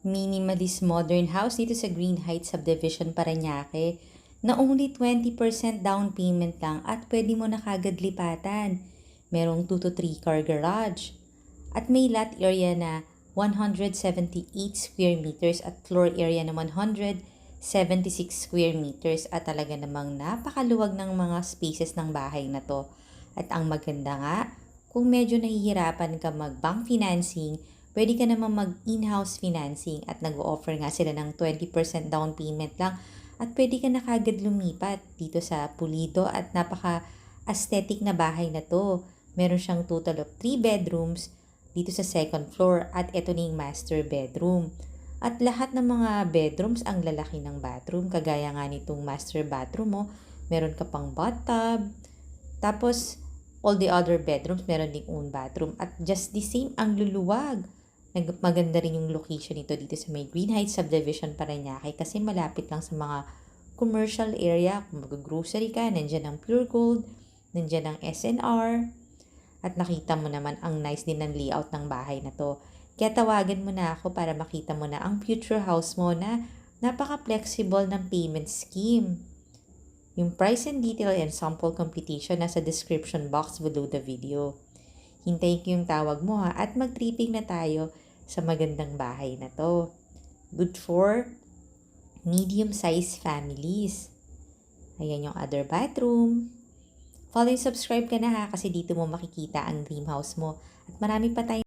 Minimalist modern house dito sa Green Heights Subdivision, Parañaque na only 20% down payment lang at pwede mo na kagad lipatan. Merong 2 to 3 car garage. At may lot area na 178 square meters at floor area na 176 square meters at talaga namang napakaluwag ng mga spaces ng bahay na to. At ang maganda nga, kung medyo nahihirapan ka mag-bank financing, pwede ka naman mag-in-house financing at nag-offer nga sila ng 20% down payment lang at pwede ka na kagad lumipat dito sa pulido at napaka-aesthetic na bahay na to. Meron siyang total of 3 bedrooms dito sa second floor at ito na yung master bedroom. At lahat ng mga bedrooms ang lalaki ng bathroom, kagaya nga nitong master bathroom mo, meron ka pang bathtub, tapos all the other bedrooms meron ding own bathroom at just the same ang luluwag. Maganda rin yung location nito dito sa may Green Heights Subdivision, Parañaque kasi malapit lang sa mga commercial area. Kung mag-grocery ka, nandyan ang Pure Gold, nandyan ang SNR, at nakita mo naman ang nice din ng layout ng bahay na to. Kaya tawagan mo na ako para makita mo na ang future house mo na napaka-flexible ng payment scheme. Yung price and detail and sample computation nasa description box below the video. Hintayin ko yung tawag mo ha at mag-tripping na tayo sa magandang bahay na to. Good for medium-sized families. Ayan yung other bathroom. Follow and subscribe ka na ha kasi dito mo makikita ang dream house mo. At marami pa tayong